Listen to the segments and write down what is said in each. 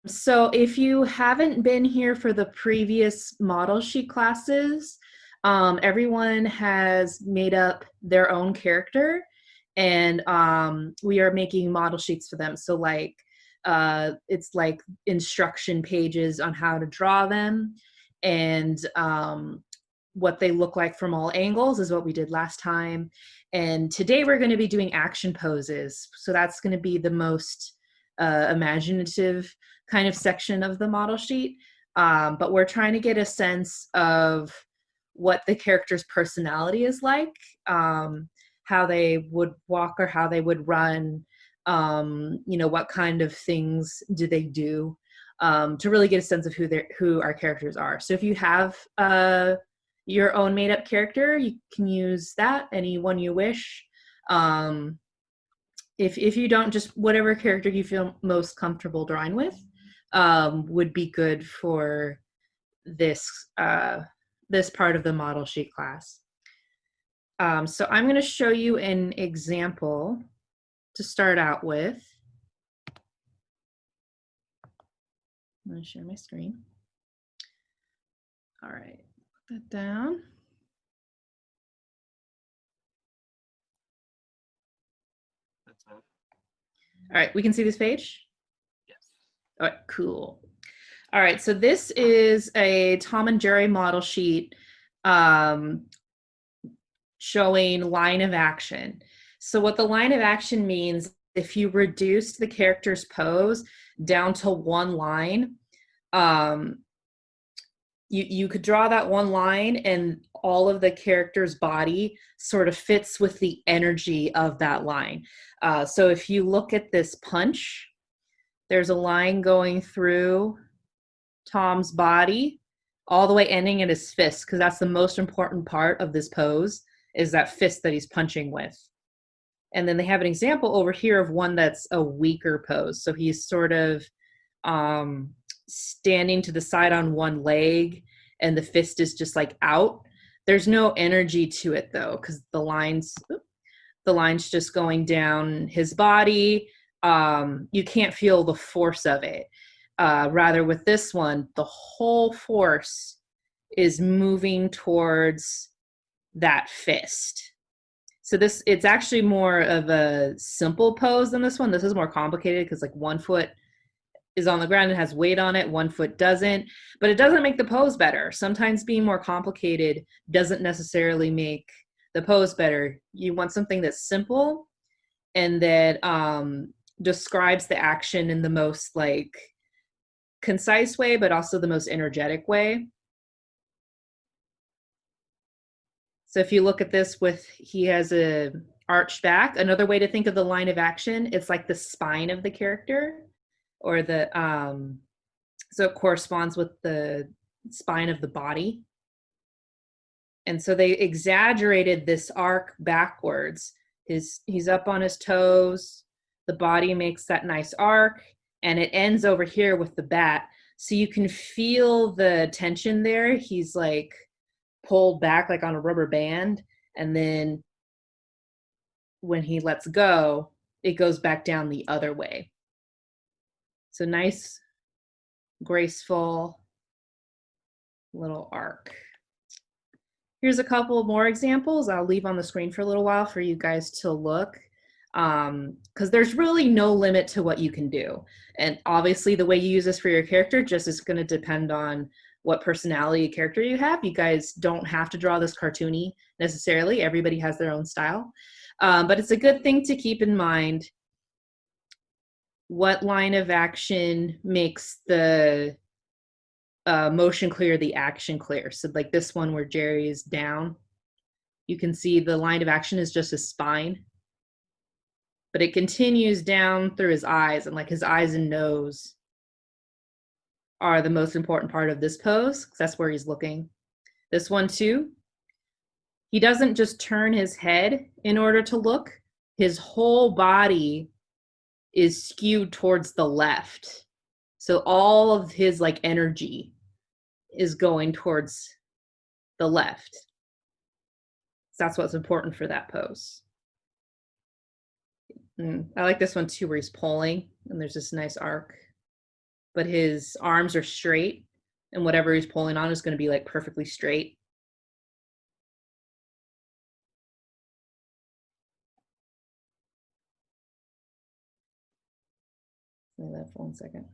So if you haven't been here for the previous model sheet classes, everyone has made up their own character, and we are making model sheets for them. So like, it's like instruction pages on how to draw them, and what they look like from all angles is what we did last time. And today we're going to be doing action poses. So that's going to be the most imaginative kind of section of the model sheet. But we're trying to get a sense of what the character's personality is like, how they would walk or how they would run, what kind of things do they do, to really get a sense of who our characters are. So if you have your own made-up character, you can use that, anyone you wish. If you don't, just whatever character you feel most comfortable drawing with would be good for this this part of the model sheet class. So I'm going to show you an example to start out with. I'm going to share my screen. All right, put that down. All right, we can see this page? Yes. All right, cool. All right, so this is a Tom and Jerry model sheet showing line of action. So what the line of action means, if you reduce the character's pose down to one line, you could draw that one line and all of the character's body sort of fits with the energy of that line. So if you look at this punch, there's a line going through Tom's body all the way ending at his fist, because that's the most important part of this pose, is that fist that he's punching with. And then they have an example over here of one that's a weaker pose. So he's sort of standing to the side on one leg and the fist is just like out. There's no energy to it though, because the line's just going down his body. You can't feel the force of it. Rather with this one, the whole force is moving towards that fist. So it's actually more of a simple pose than this one. This is more complicated because like one foot is on the ground and has weight on it, one foot doesn't, but it doesn't make the pose better. Sometimes being more complicated doesn't necessarily make the pose better. You want something that's simple and that describes the action in the most like concise way, but also the most energetic way. So if you look at this he has a arched back. Another way to think of the line of action, it's like the spine of the character, or the, so it corresponds with the spine of the body. And so they exaggerated this arc backwards. He's up on his toes, the body makes that nice arc, and it ends over here with the bat. So you can feel the tension there. He's like pulled back like on a rubber band, and then when he lets go, it goes back down the other way. So nice, graceful little arc. Here's a couple more examples I'll leave on the screen for a little while for you guys to look, because there's really no limit to what you can do. And obviously the way you use this for your character just is going to depend on what personality character you have. You guys don't have to draw this cartoony necessarily. Everybody has their own style. But it's a good thing to keep in mind what line of action makes the motion clear, the action clear. So like this one where Jerry is down, you can see the line of action is just his spine, but it continues down through his eyes, and like his eyes and nose are the most important part of this pose, because that's where he's looking. This one too, he doesn't just turn his head in order to look, his whole body is skewed towards the left. So all of his like energy is going towards the left. So that's what's important for that pose. I like this one too, where he's pulling and there's this nice arc. but his arms are straight, and whatever he's pulling on is going to be like perfectly straight. Leave that for 1 second.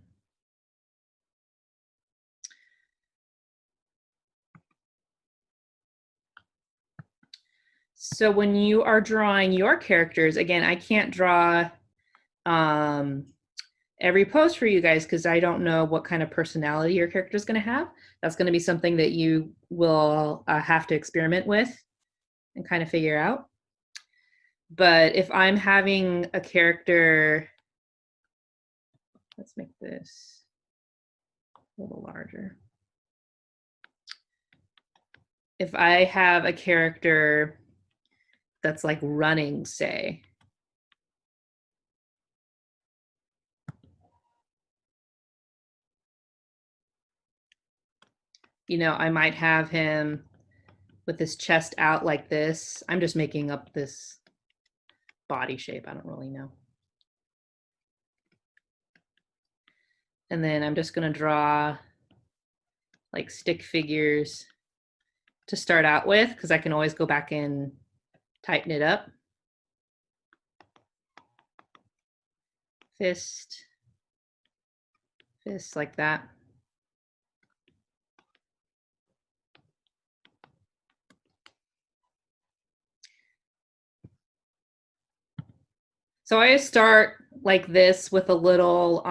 So when you are drawing your characters, again, I can't draw every pose for you guys because I don't know what kind of personality your character is going to have. That's going to be something that you will have to experiment with and kind of figure out. But if I'm having a character, let's make this a little larger. If I have a character that's like running, say, you know, I might have him with his chest out like this. I'm just making up this body shape. I don't really know. And then I'm just going to draw like stick figures to start out with, because I can always go back and tighten it up. Fist, fist like that. So I start like this with a little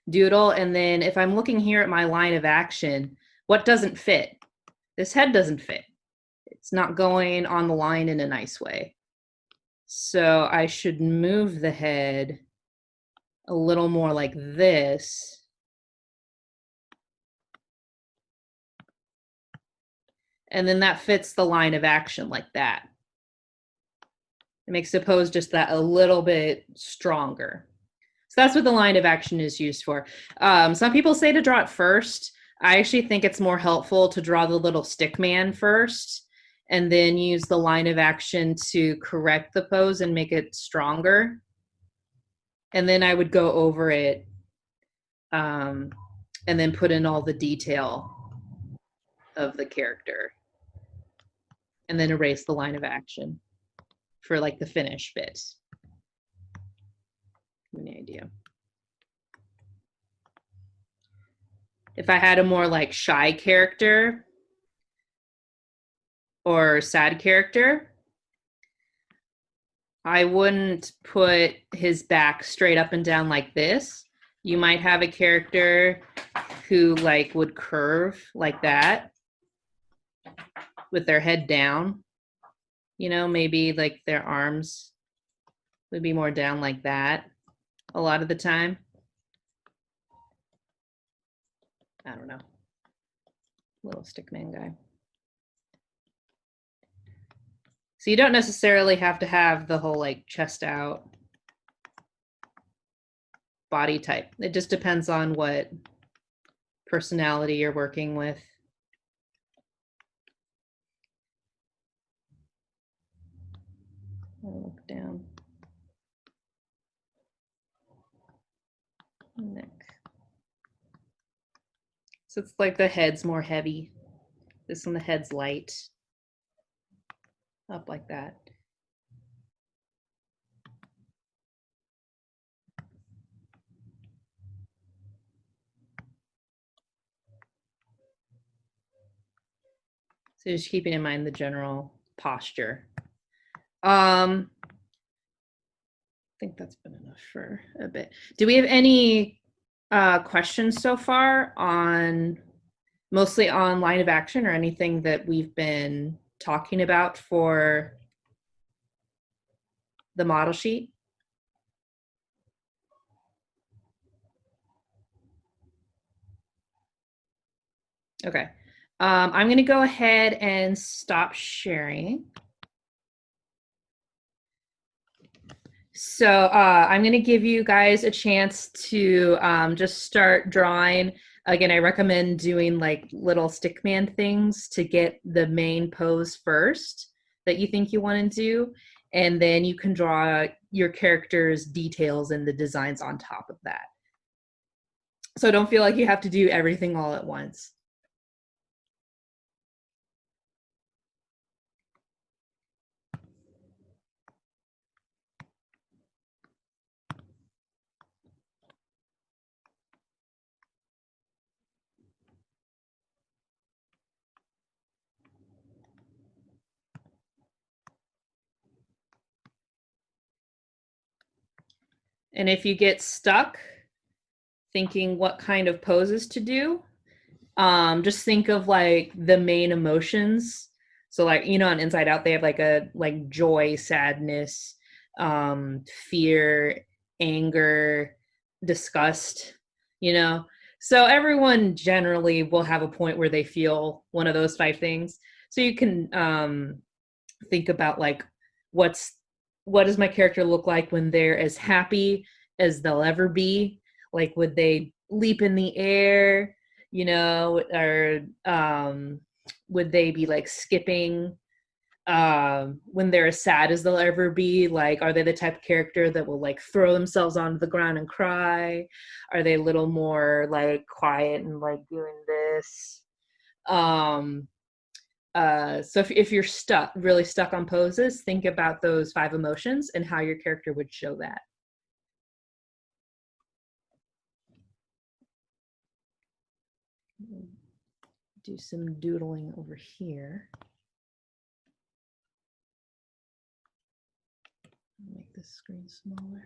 doodle, and then if I'm looking here at my line of action, what doesn't fit? This head doesn't fit. It's not going on the line in a nice way. So I should move the head a little more like this. And then that fits the line of action like that. It makes the pose just that a little bit stronger. So that's what the line of action is used for. Some people say to draw it first. I actually think it's more helpful to draw the little stick man first and then use the line of action to correct the pose and make it stronger. And then I would go over it and then put in all the detail of the character and then erase the line of action for like the finish bit. Any idea? If I had a more like shy character or sad character, I wouldn't put his back straight up and down like this. You might have a character who like would curve like that with their head down. You know, maybe like their arms would be more down like that a lot of the time. I don't know. Little stickman guy. So you don't necessarily have to have the whole like chest out body type. It just depends on what personality you're working with. I'll look down. Neck. So it's like the head's more heavy. This one, the head's light. Up like that. So just keeping in mind the general posture. I think that's been enough for a bit. Do we have any questions so far on mostly on line of action or anything that we've been talking about for the model sheet? Okay. I'm going to go ahead and stop sharing. So I'm going to give you guys a chance to just start drawing. Again, I recommend doing like little stickman things to get the main pose first that you think you want to do. And then you can draw your character's details and the designs on top of that. So don't feel like you have to do everything all at once. And if you get stuck thinking what kind of poses to do, just think of like the main emotions. So like, you know, on Inside Out, they have like a like joy, sadness, fear, anger, disgust, you know. So everyone generally will have a point where they feel one of those five things. So you can think about like what's what does my character look like when they're as happy as they'll ever be? Like would they leap in the air, you know, or would they be like skipping when they're as sad as they'll ever be? Like are they the type of character that will like throw themselves onto the ground and cry? Are they a little more like quiet and like doing this? um so if you're really stuck on poses, think about those five emotions and how your character would show that. Do some doodling over here. Make this screen smaller.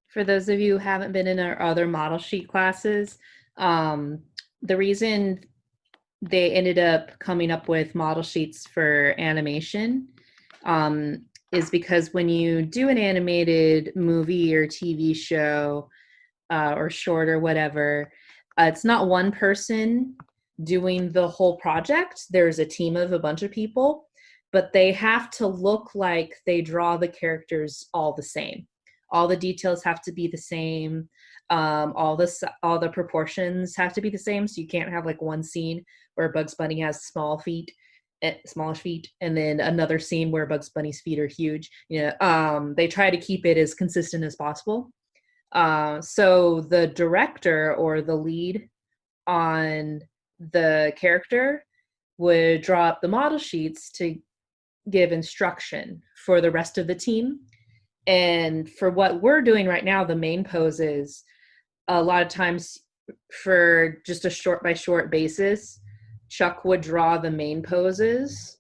For those of you who haven't been in our other model sheet classes, um, the reason they ended up coming up with model sheets for animation um, is because when you do an animated movie or TV show or short or whatever, it's not one person doing the whole project. There's a team of a bunch of people, but they have to look like they draw the characters all the same. All the details have to be the same. All the proportions have to be the same. So you can't have like one scene where Bugs Bunny has smallish feet, and then another scene where Bugs Bunny's feet are huge. You know, they try to keep it as consistent as possible. So the director or the lead on the character would draw up the model sheets to give instruction for the rest of the team. And for what we're doing right now, the main poses, a lot of times for just a short by short basis, Chuck would draw the main poses,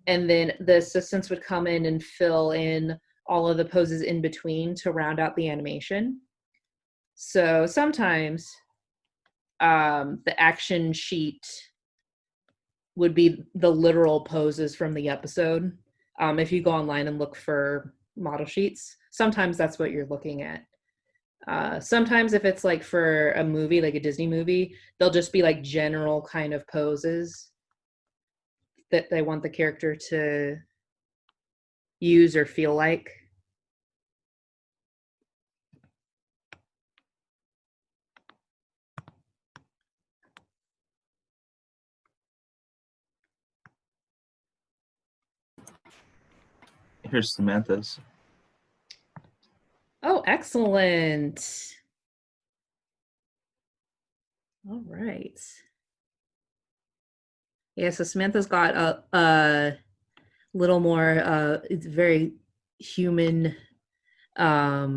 and then the assistants would come in and fill in all of the poses in between to round out the animation. So sometimes the action sheet would be the literal poses from the episode. If you go online and look for model sheets, sometimes that's what you're looking at. Sometimes if it's like for a movie, like a Disney movie, they'll just be like general kind of poses that they want the character to use or feel like. Here's Samantha's. Oh, excellent. All right. Yeah, so Samantha's got a little more, it's very human, a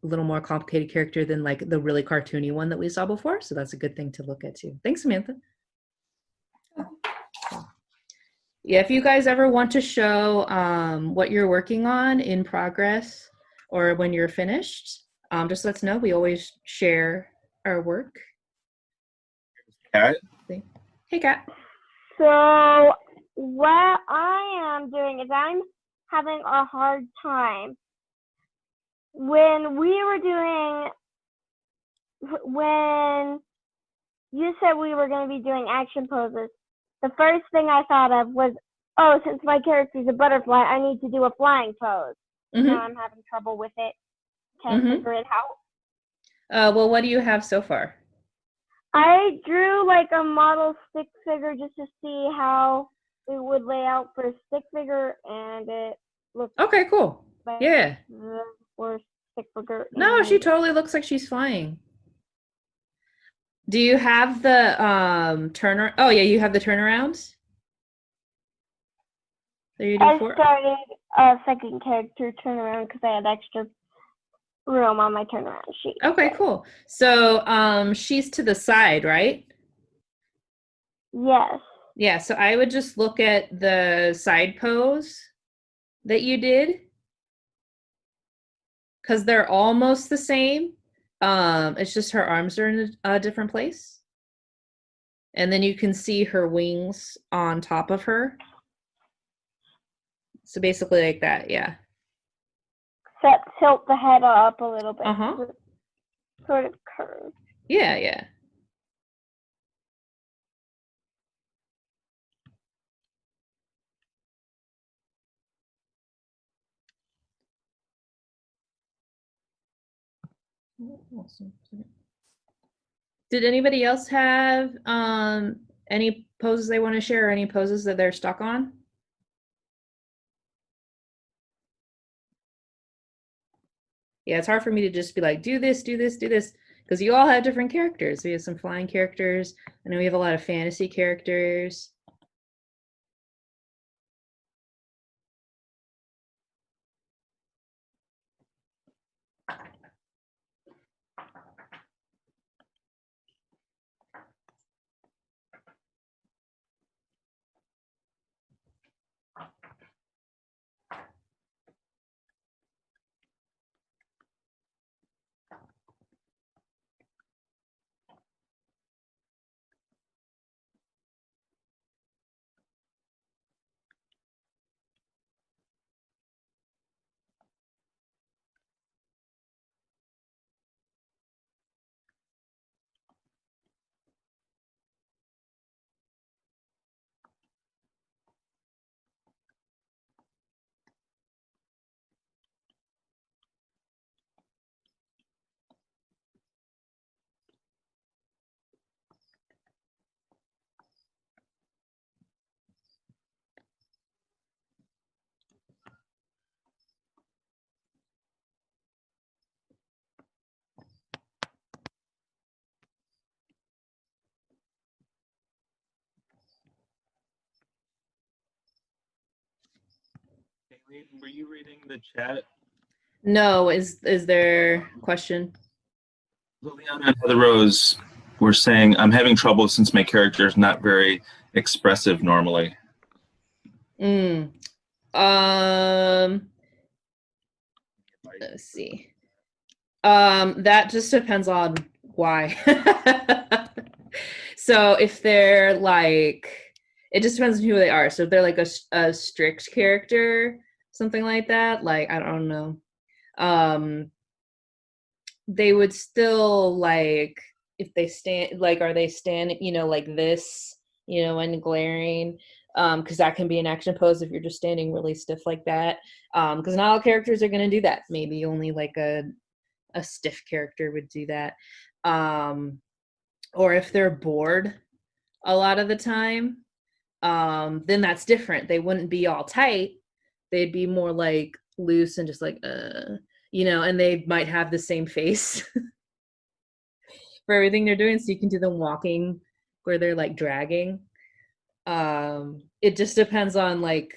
little more complicated character than like the really cartoony one that we saw before. So that's a good thing to look at too. Thanks, Samantha. Yeah, if you guys ever want to show what you're working on in progress or when you're finished, just let us know. We always share our work. Cat? Hey, Kat. So what I am doing is I'm having a hard time. When you said we were going to be doing action poses, the first thing I thought of was, oh, since my character's a butterfly, I need to do a flying pose. Now I'm having trouble with it. Can't figure it out. Well, what do you have so far? I drew like a model stick figure just to see how it would lay out for a stick figure, and it looks okay, cool. like Yeah. the worst stick figure. No, she totally looks like she's flying. Do you have the turner? Oh yeah, you have the turnarounds. I started a second character turnaround because I had extra room on my turnaround sheet. Okay, cool. So she's to the side, right? Yes. Yeah, so I would just look at the side pose that you did because they're almost the same. It's just her arms are in a different place. And then you can see her wings on top of her. So basically like that, yeah. Except tilt the head up a little bit. Sort of curved. Yeah, yeah. Did anybody else have any poses they want to share or any poses that they're stuck on? Yeah, it's hard for me to just be like, do this, do this, do this, because you all have different characters. We have some flying characters. I know we have a lot of fantasy characters. Naylene, were you reading the chat? No, is there a question? Liliana and Heather Rose were saying, I'm having trouble since my character is not very expressive normally. Let's see. That just depends on why. So if they're like, it just depends on who they are. So if they're like a strict character, something like that, like, I don't know. They would still like, if they stand, like, are they standing, like this, and glaring, because that can be an action pose if you're just standing really stiff like that. Because not all characters are going to do that. Maybe only like a stiff character would do that. Or if they're bored a lot of the time, then that's different. They wouldn't be all tight. They'd be more like loose and just like, and they might have the same face for everything they're doing. So you can do them walking where they're like dragging. It just depends on like,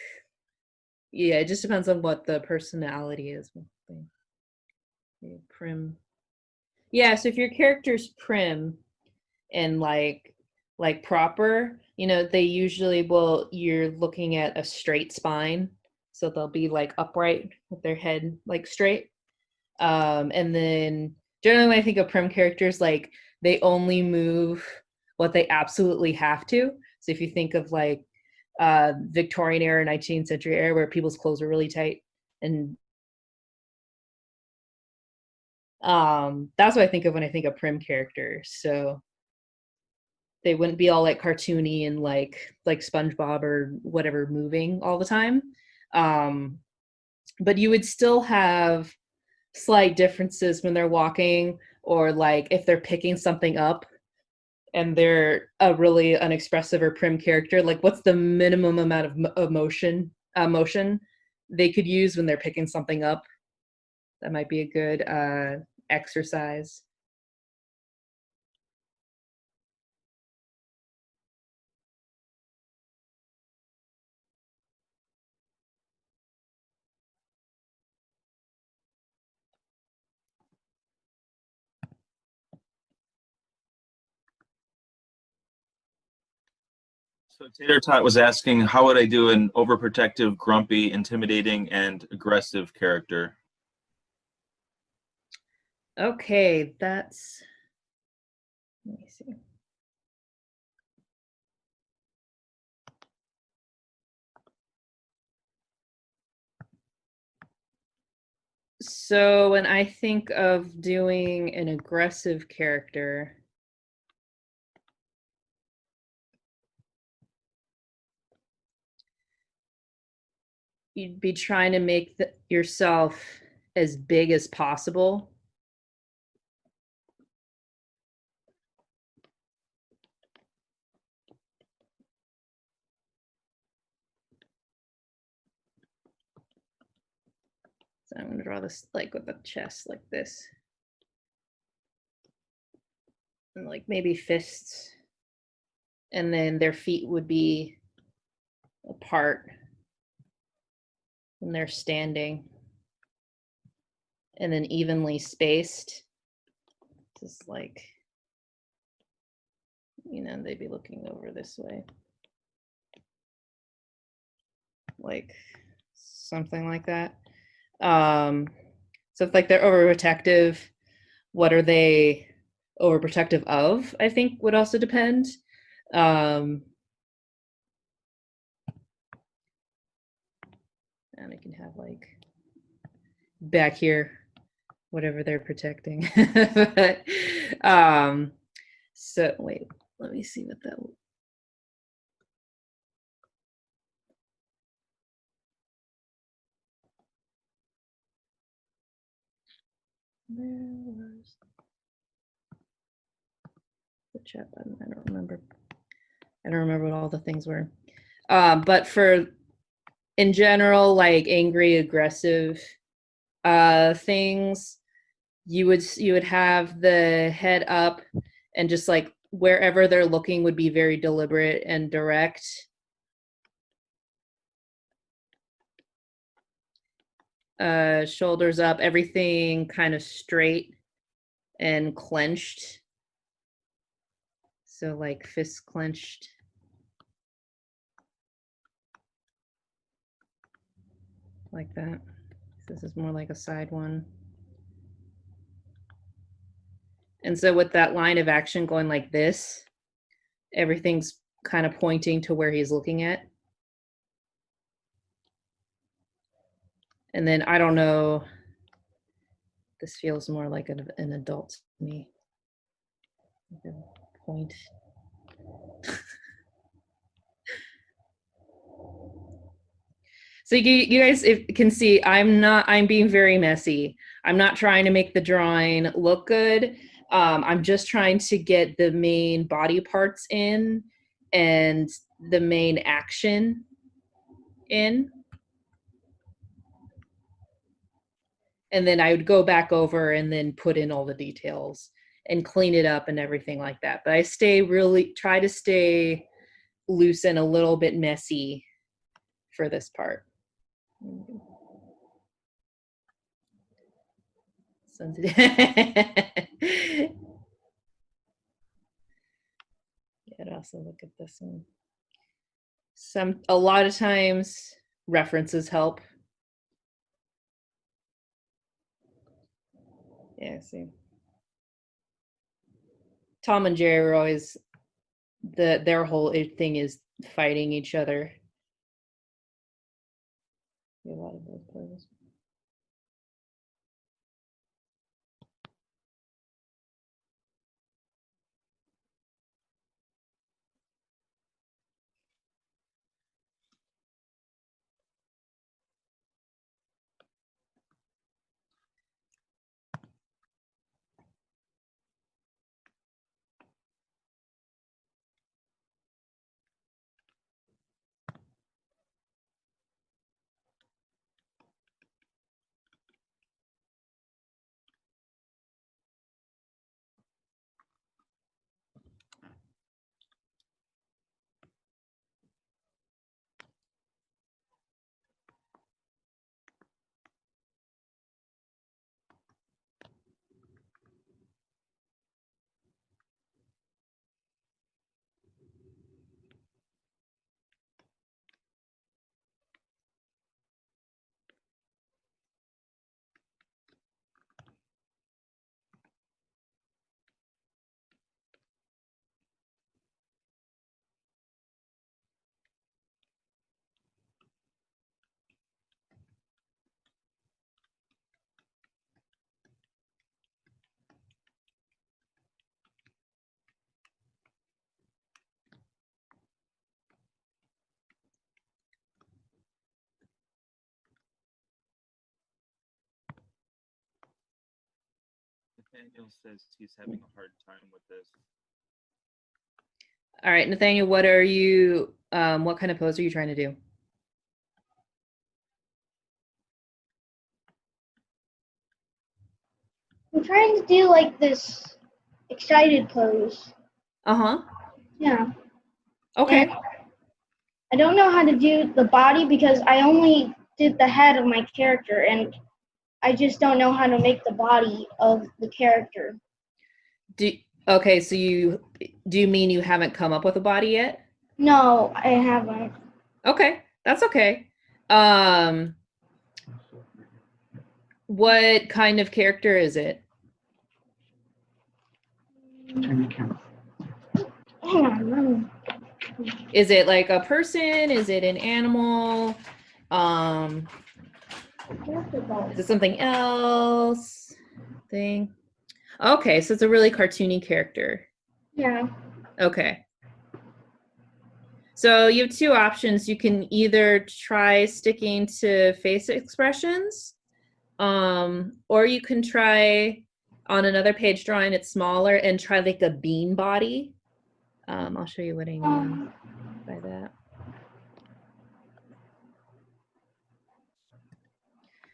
yeah, it just depends on what the personality is. Prim. Yeah, so if your character's prim and like proper, you know, they usually will, you're looking at a straight spine. So they'll be like upright with their head like straight. And then generally when I think of prim characters, like they only move what they absolutely have to. So if you think of like Victorian era, 19th century era, where people's clothes were really tight, and that's what I think of when I think of prim characters. So they wouldn't be all like cartoony and like SpongeBob or whatever moving all the time. But you would still have slight differences when they're walking, or like if they're picking something up and they're a really unexpressive or prim character, like what's the minimum amount of motion they could use when they're picking something up? That might be a good exercise. So Tater Tot was asking, how would I do an overprotective, grumpy, intimidating, and aggressive character? Okay, that's, let me see. So when I think of doing an aggressive character, you'd be trying to make yourself as big as possible. So I'm gonna draw this like with a chest like this. And like maybe fists. And then their feet would be apart when they're standing. And then evenly spaced. Just like, you know, they'd be looking over this way. Like something like that. So if like they're overprotective, what are they overprotective of, I think would also depend. And I can have like back here, whatever they're protecting. But, so wait, let me see what that. Where was the chat button? I don't remember. I don't remember what all the things were. But for in general, like angry, aggressive things, you would have the head up, and just like wherever they're looking would be very deliberate and direct. Shoulders up, everything kind of straight and clenched. So like fists clenched. Like that. This is more like a side one. And so with that line of action going like this, everything's kind of pointing to where he's looking at. And then I don't know, this feels more like an adult to me. Like a point. So you guys can see I'm being very messy. I'm not trying to make the drawing look good. I'm just trying to get the main body parts in and the main action in. And then I would go back over and then put in all the details and clean it up and everything like that. But I try to stay loose and a little bit messy for this part. Sensitive. Yeah, I'd also look at this one. A lot of times references help. Yeah, see. Tom and Jerry are always their whole thing is fighting each other. A lot of those poses. Nathaniel says he's having a hard time with this. All right, Nathaniel, what are you? What kind of pose are you trying to do? I'm trying to do like this excited pose. Uh-huh. Yeah. Okay. And I don't know how to do the body because I only did the head of my character and I just don't know how to make the body of the character. Okay, so do you mean you haven't come up with a body yet? No, I haven't. Okay, that's okay. What kind of character is it? Hang on. Is it like a person? Is it an animal? Is it something else? Thing? Okay, so it's a really cartoony character. Yeah. Okay. So you have two options. You can either try sticking to face expressions, or you can try on another page drawing it smaller and try like a bean body. I'll show you what I mean by that.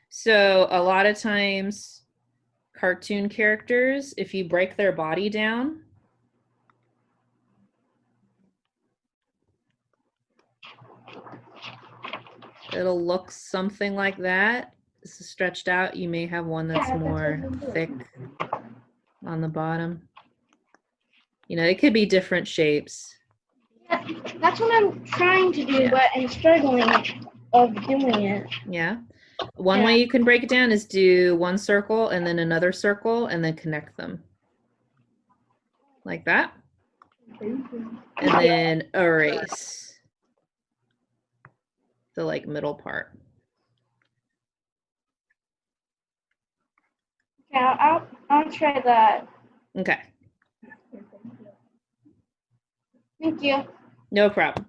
So a lot of times cartoon characters, if you break their body down, it'll look something like that. This is stretched out. You may have one that's more thick on the bottom. You know, it could be different shapes. Yeah, that's what I'm trying to do, Yeah. but I'm struggling of doing it. Yeah. One way you can break it down is do one circle and then another circle and then connect them. Like that. And then erase the like middle part. Yeah, I'll try that. Okay. Thank you. No problem.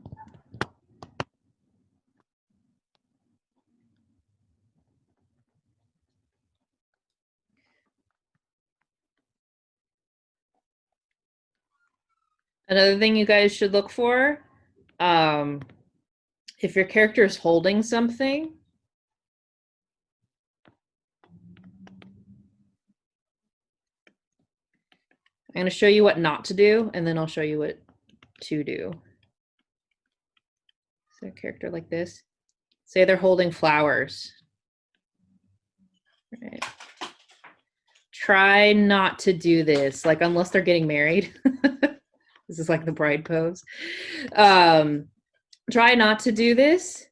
Another thing you guys should look for, if your character is holding something, I'm going to show you what not to do, and then I'll show you what to do. So a character like this, say they're holding flowers. Right. Try not to do this, like unless they're getting married. This is like the bride pose. try not to do this.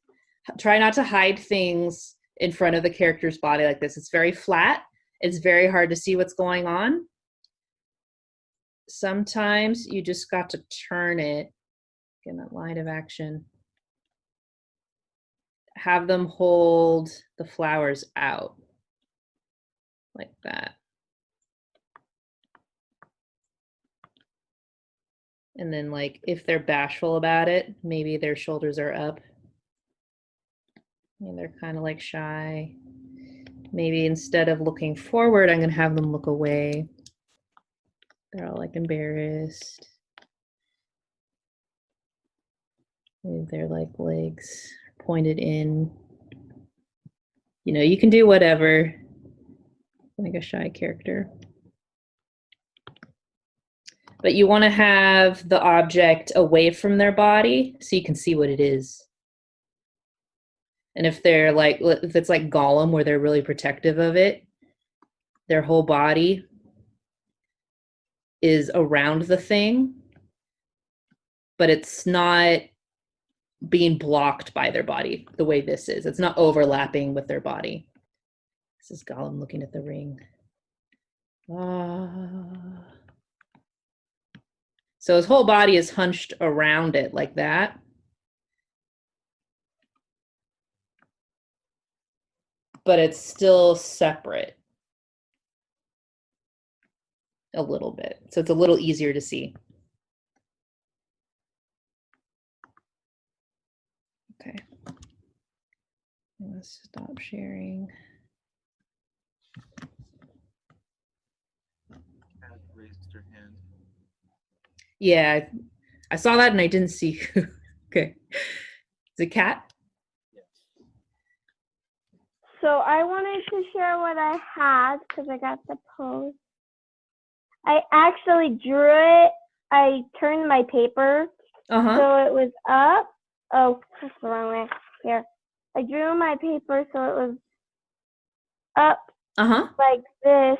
Try not to hide things in front of the character's body like this. It's very flat. It's very hard to see what's going on. Sometimes you just got to turn it in that line of action. Have them hold the flowers out like that. And then like if they're bashful about it, maybe their shoulders are up. And they're kind of like shy. Maybe instead of looking forward, I'm going to have them look away. They're all like embarrassed. Maybe their like legs pointed in. You know, you can do whatever, like a shy character. But you want to have the object away from their body so you can see what it is. And if they're like, if it's like Gollum where they're really protective of it, their whole body is around the thing, but it's not being blocked by their body the way this is. It's not overlapping with their body. This is Gollum looking at the ring. So his whole body is hunched around it like that. But it's still separate a little bit. So it's a little easier to see. Okay. Let's stop sharing. Kat raised her hand. Yeah, I saw that and I didn't see who. Okay. Is it Kat? So I wanted to share what I had because I got the pose. I actually drew it. I turned my paper so it was up. Oh, that's the wrong way. Here. I drew my paper so it was up like this.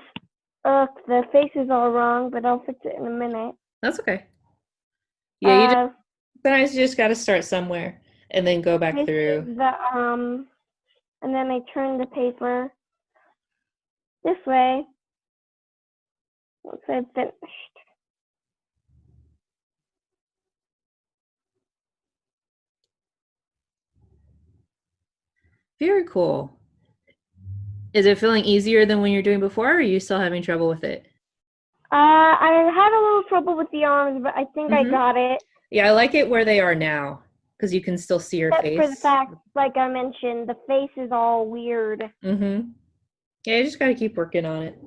Ugh, the face is all wrong, but I'll fix it in a minute. That's okay. Yeah, sometimes you just got to start somewhere and then go back through. And then I turn the paper this way once I've finished. Very cool. Is it feeling easier than when you're doing before, or are you still having trouble with it? I had a little trouble with the arms, but I think I got it. Yeah, I like it where they are now because you can still see your face. For the fact, like I mentioned, the face is all weird. Yeah, you just got to keep working on it.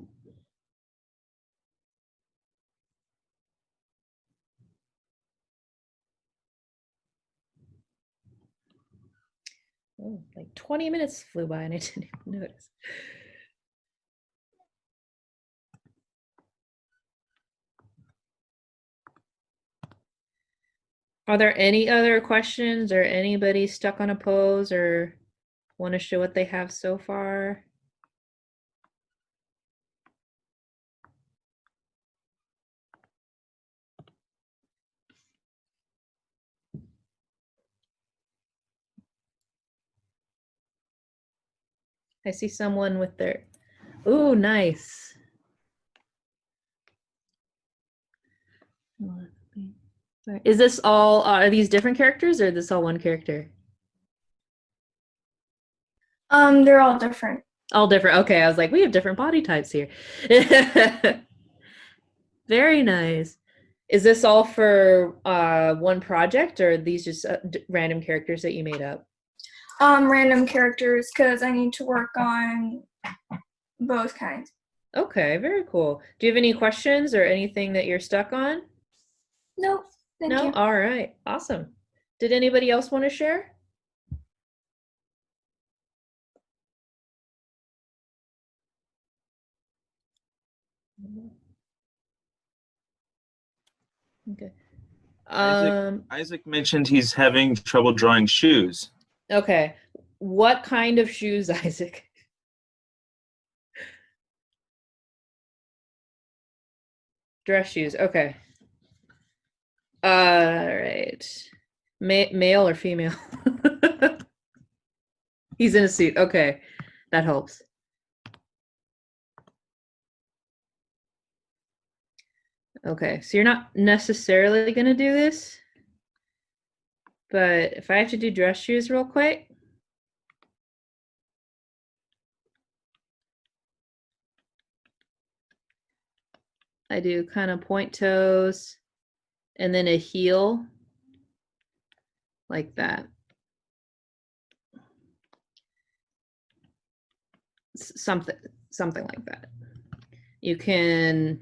Oh, like 20 minutes flew by and I didn't even notice. Are there any other questions or anybody stuck on a pose or want to show what they have so far? I see someone with their, ooh, nice. Is this all, are these different characters or is this all one character? They're all different. All different. Okay, I was like, we have different body types here. Very nice. Is this all for one project or are these just random characters that you made up? Random characters because I need to work on both kinds. Okay, very cool. Do you have any questions or anything that you're stuck on? Nope. Thank you. All right. Awesome. Did anybody else want to share? Okay. Isaac mentioned he's having trouble drawing shoes. Okay. What kind of shoes, Isaac? Dress shoes. Okay. All right. Male or female? He's in a suit. Okay, that helps. Okay, so you're not necessarily going to do this, but if I have to do dress shoes real quick. I do kind of point toes and then a heel like that. Something like that. You can,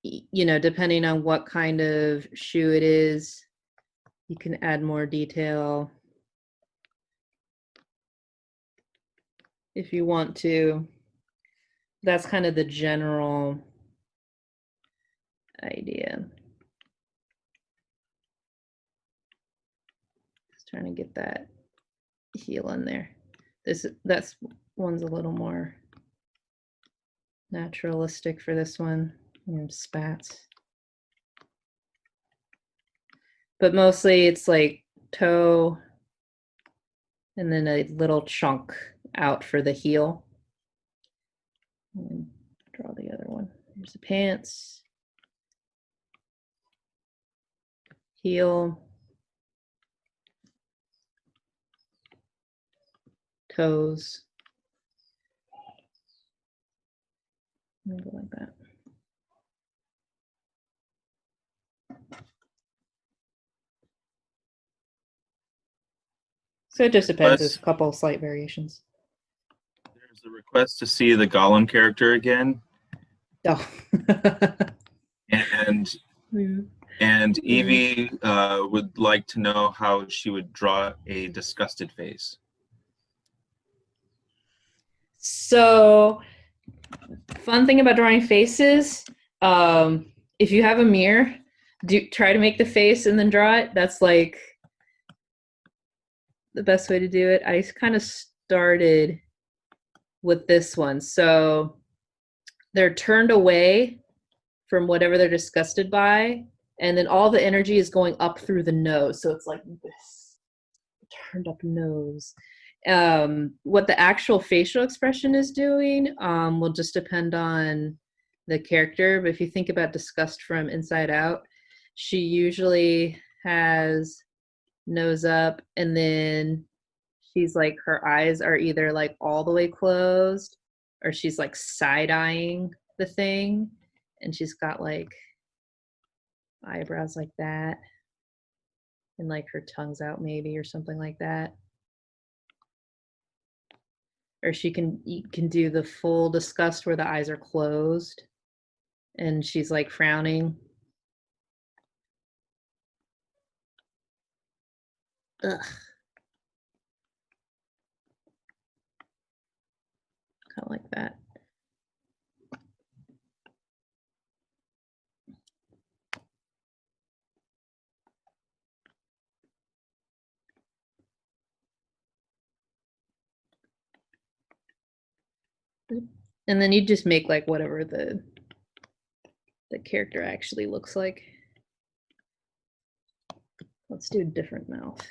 you know, depending on what kind of shoe it is, you can add more detail if you want to. That's kind of the general idea. Just trying to get that heel in there. That's one's a little more naturalistic for this one. Spats. But mostly it's like toe and then a little chunk out for the heel. And draw the other one. Here's the pants. Heel. Toes. And go like that. So it just depends. There's a couple of slight variations. There's a request to see the Gollum character again. Oh. and Evie would like to know how she would draw a disgusted face. So, fun thing about drawing faces, if you have a mirror, try to make the face and then draw it. That's like the best way to do it. I kind of started with this one. So they're turned away from whatever they're disgusted by, and then all the energy is going up through the nose. So it's like this turned up nose. What the actual facial expression is doing will just depend on the character. But if you think about Disgust from Inside Out, she usually has nose up, and then she's like, her eyes are either like all the way closed or she's like side-eyeing the thing, and she's got like eyebrows like that, and like her tongue's out maybe or something like that. Or you can do the full disgust where the eyes are closed and she's like frowning. Ugh. Kind of like that. And then you just make like whatever the character actually looks like. Let's do a different mouth.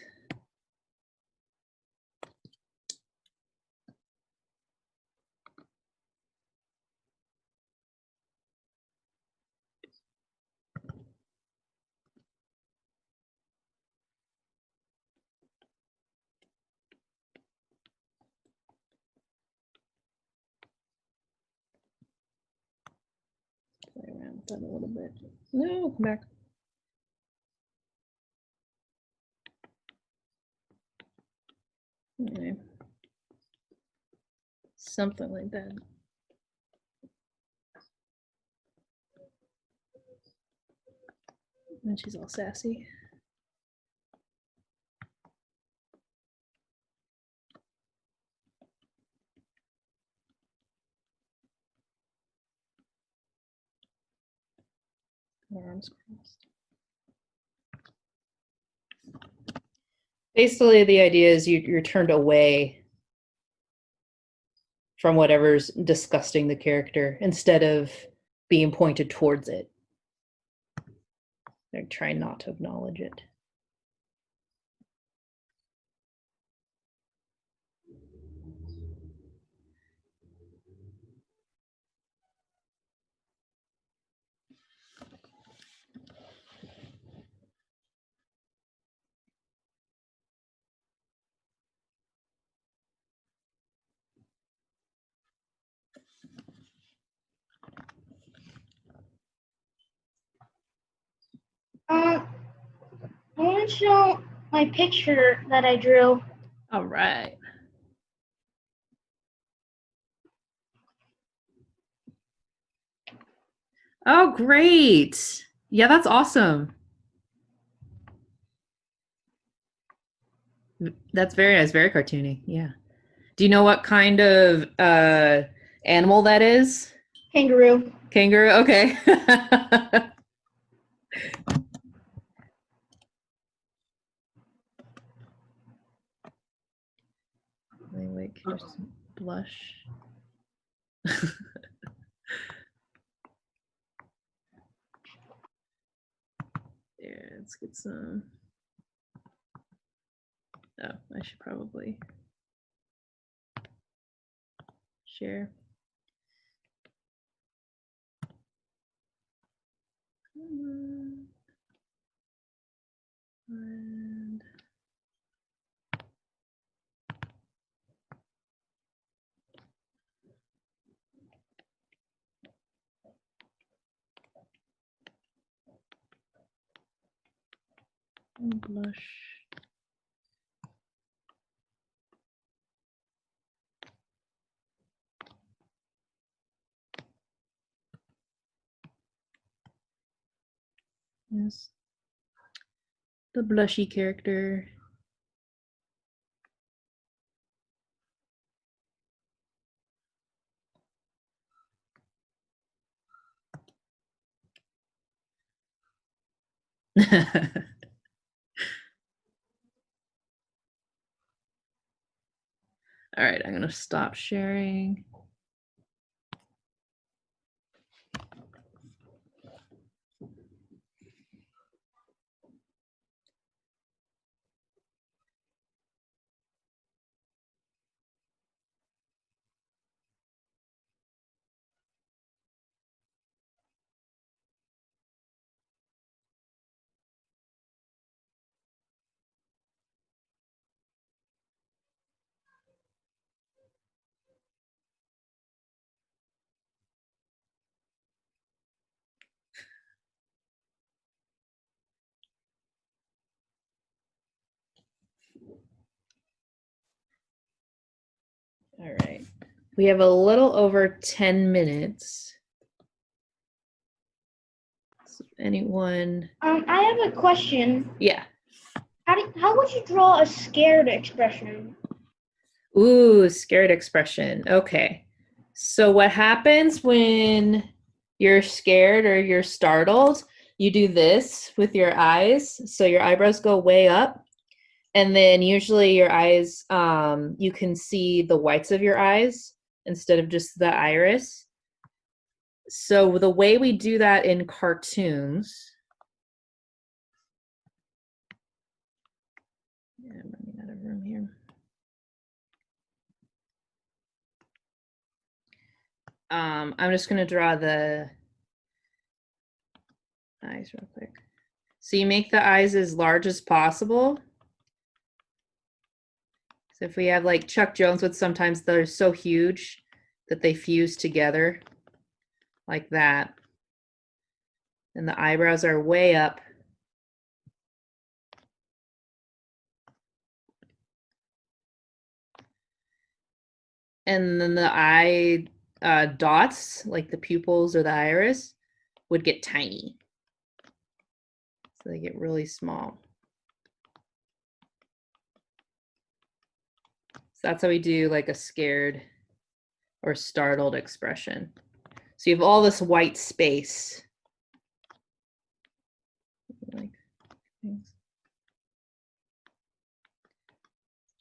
Play around with that a little bit. No, come back. Okay. Something like that. And she's all sassy. Arms crossed. Basically, the idea is you're turned away from whatever's disgusting the character instead of being pointed towards it. They're trying not to acknowledge it. gonna show my picture that I drew. All right. Oh, great. Yeah, that's awesome. That's very nice, very cartoony. Yeah. Do you know what kind of animal that is? Kangaroo. Kangaroo? Okay. Wait, here's some blush. There, let's get some. Oh, I should probably share. And blush. Yes. The blushy character. All right, I'm going to stop sharing. All right. We have a little over 10 minutes. So anyone? I have a question. Yeah. How would you draw a scared expression? Ooh, scared expression. Okay. So what happens when you're scared or you're startled? You do this with your eyes. So your eyebrows go way up. And then usually your eyes, you can see the whites of your eyes instead of just the iris. So the way we do that in cartoons, yeah, I'm running out of room here. I'm just gonna draw the eyes real quick. So you make the eyes as large as possible. So if we have like Chuck Jones would sometimes, they're so huge that they fuse together like that. And the eyebrows are way up. And then the eye dots, like the pupils or the iris, would get tiny. So they get really small. So that's how we do like a scared or startled expression. So you have all this white space. Like things.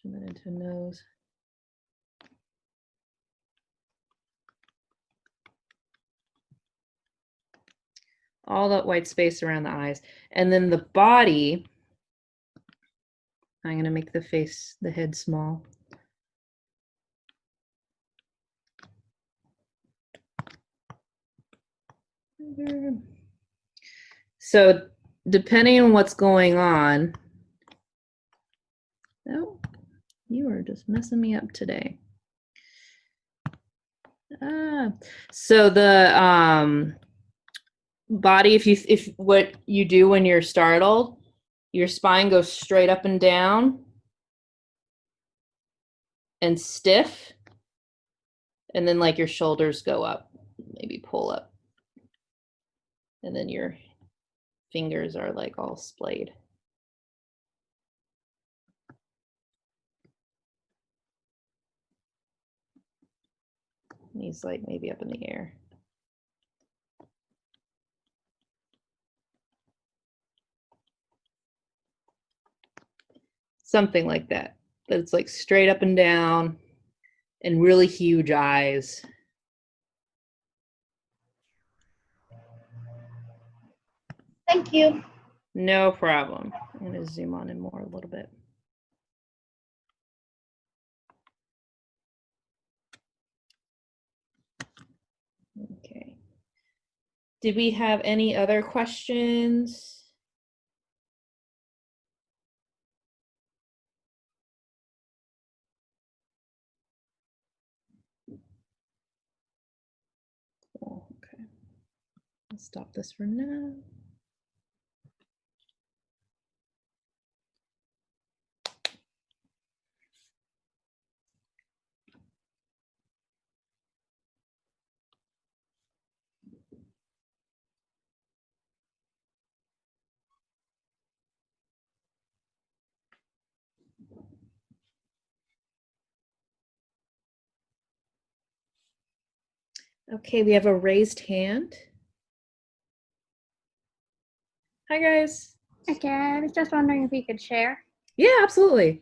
Turn that into a nose. All that white space around the eyes. And then the body, I'm going to make the face, the head small. So depending on what's going on, oh, you are just messing me up today. So the body, if what you do when you're startled Your spine goes straight up and down and stiff. And then like your shoulders go up, maybe pull up. And then your fingers are like all splayed. And he's like maybe up in the air. Something like that. But it's like straight up and down and really huge eyes. Thank you. No problem. I'm going to zoom on in more a little bit. Okay. Did we have any other questions? Cool. Okay. I'll stop this for now. Okay, we have a raised hand. Hi, guys. Okay, I was just wondering if you could share. Yeah, absolutely.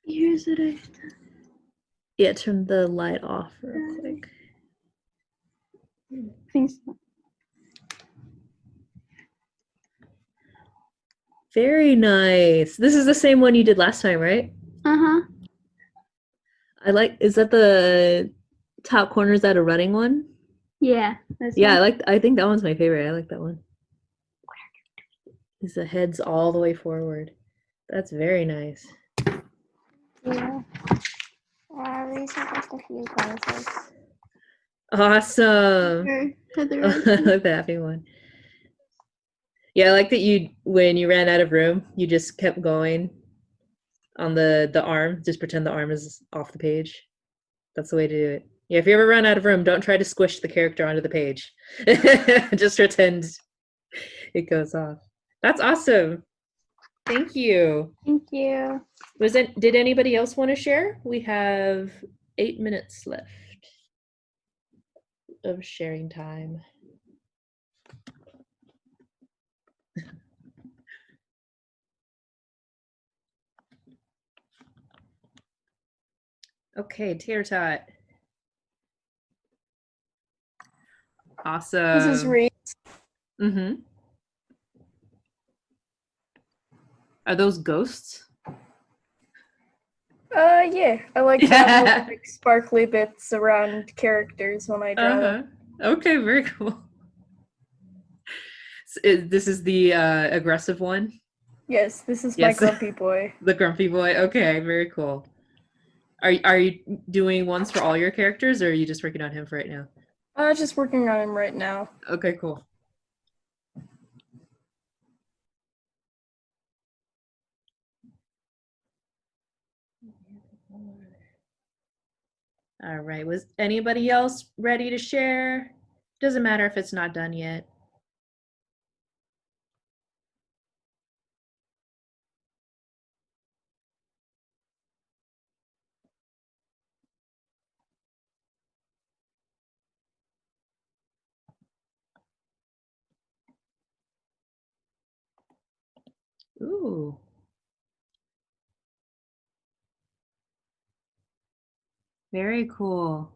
Here's what I've done. Yeah, turn the light off real quick. Thanks. Very nice. This is the same one you did last time, right? Uh-huh. I like, is that the top corner? Is that a running one? Yeah. That's Yeah, one. I think that one's my favorite. I like that one. Is the head's all the way forward. That's very nice. Yeah. These are just a few places. Awesome. Sure. Heather, I like the happy one. Yeah, I like that you, when you ran out of room, you just kept going on the arm. Just pretend the arm is off the page. That's the way to do it. Yeah, if you ever run out of room, don't try to squish the character onto the page. Just pretend it goes off. That's awesome. Thank you. Thank you. Did anybody else want to share? We have 8 minutes left of sharing time. Okay, Tater Tot. Awesome. This is Reese. Mm-hmm. Are those ghosts? Yeah. I like to have little, like, sparkly bits around characters when I draw them. Okay, very cool. This is the aggressive one? Yes, this is Yes. my grumpy boy. The grumpy boy. Okay, very cool. Are you doing ones for all your characters, or are you just working on him for right now? Just working on him right now. Okay, cool. All right, was anybody else ready to share? Doesn't matter if it's not done yet. Ooh. Very cool.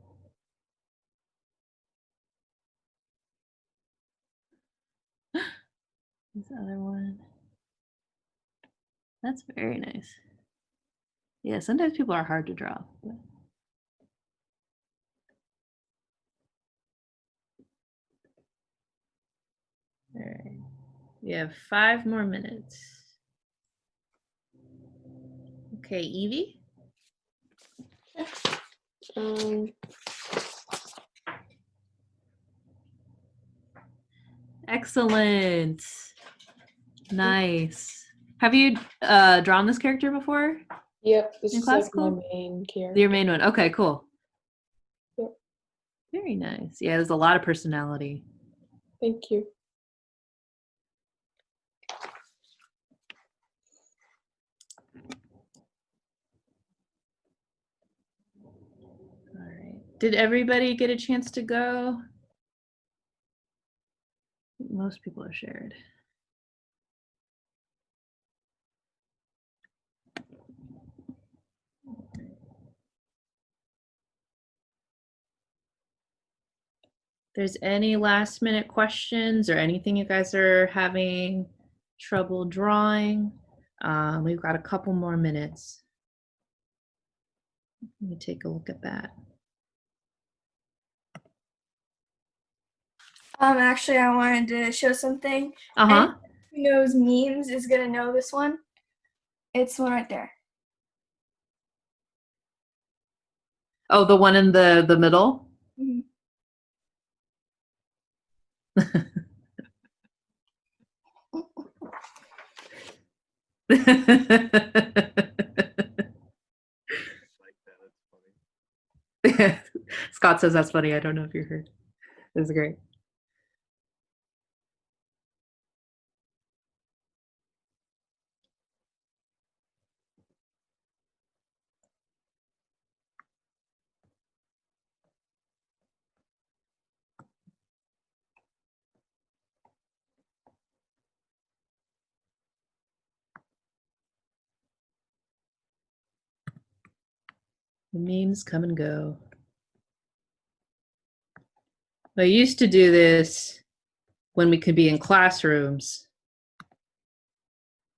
This other one. That's very nice. Yeah, sometimes people are hard to draw. But... All right. We have 5 more minutes. Okay, Evie? Excellent. Nice. Have you drawn this character before? Yep, this In is like my classical? main character. Your main one. Okay, cool. Yep. Very nice. Yeah, there's a lot of personality. Thank you. All right. Did everybody get a chance to go? Most people are shared. If there's any last minute questions or anything you guys are having trouble drawing, we've got a couple more minutes. Let me take a look at that. Actually, I wanted to show something. Uh-huh. Anyone who knows memes is gonna know this one. It's the one right there. Oh, the one in the middle? Mm-hmm. Scott says that's funny. I don't know if you heard. This is great. The memes come and go. I used to do this when we could be in classrooms.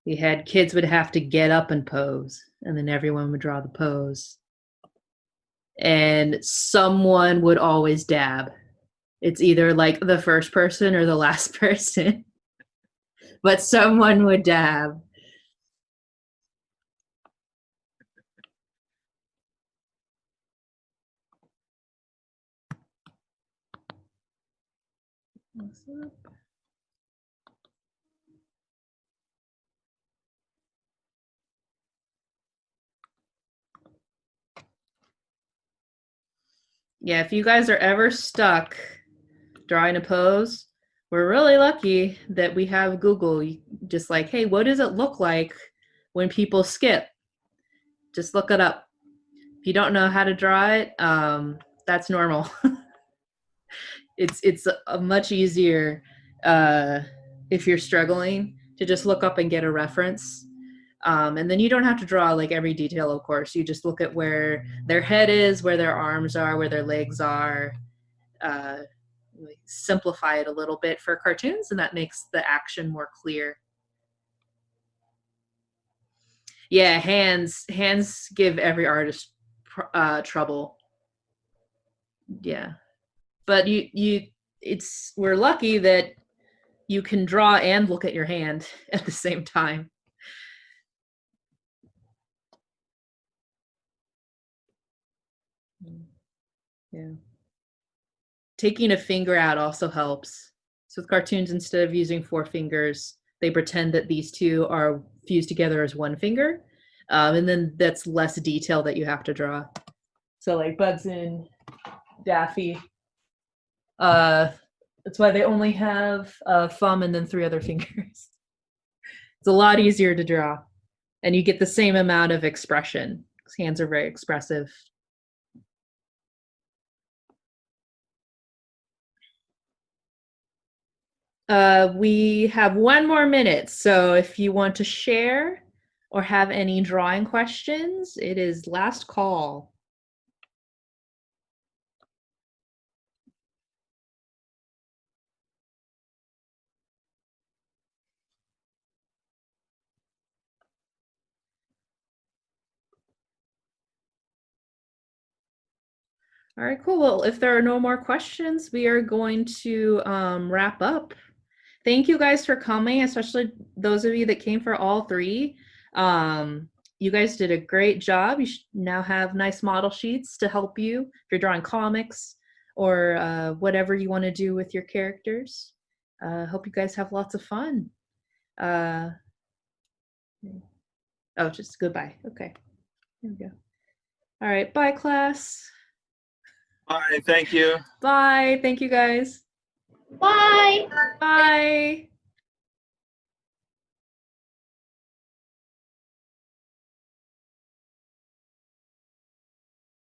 We had kids would have to get up and pose, and then everyone would draw the pose. And someone would always dab. It's either like the first person or the last person, but someone would dab. What's up? Yeah, if you guys are ever stuck drawing a pose, we're really lucky that we have Google. Just like, hey, what does it look like when people skip? Just look it up. If you don't know how to draw it, that's normal. It's a much easier if you're struggling to just look up and get a reference. And then you don't have to draw like every detail, of course. You just look at where their head is, where their arms are, where their legs are. Simplify it a little bit for cartoons, and that makes the action more clear. Yeah, hands give every artist trouble. Yeah, but we're lucky that you can draw and look at your hand at the same time. Yeah. Taking a finger out also helps. So with cartoons, instead of using 4 fingers, they pretend that these two are fused together as 1 finger. And then that's less detail that you have to draw. So like Bugs and Daffy, that's why they only have a thumb and then 3 other fingers. It's a lot easier to draw. And you get the same amount of expression. His hands are very expressive. We have 1 more minute, so if you want to share or have any drawing questions, it is last call. All right, cool. Well, if there are no more questions, we are going to wrap up. Thank you guys for coming, especially those of you that came for all 3. You guys did a great job. You now have nice model sheets to help you if you're drawing comics or whatever you want to do with your characters. Hope you guys have lots of fun. Oh, just goodbye. Okay. There we go. All right. Bye, class. Bye. Thank you. Bye. Thank you, guys. Bye. Bye.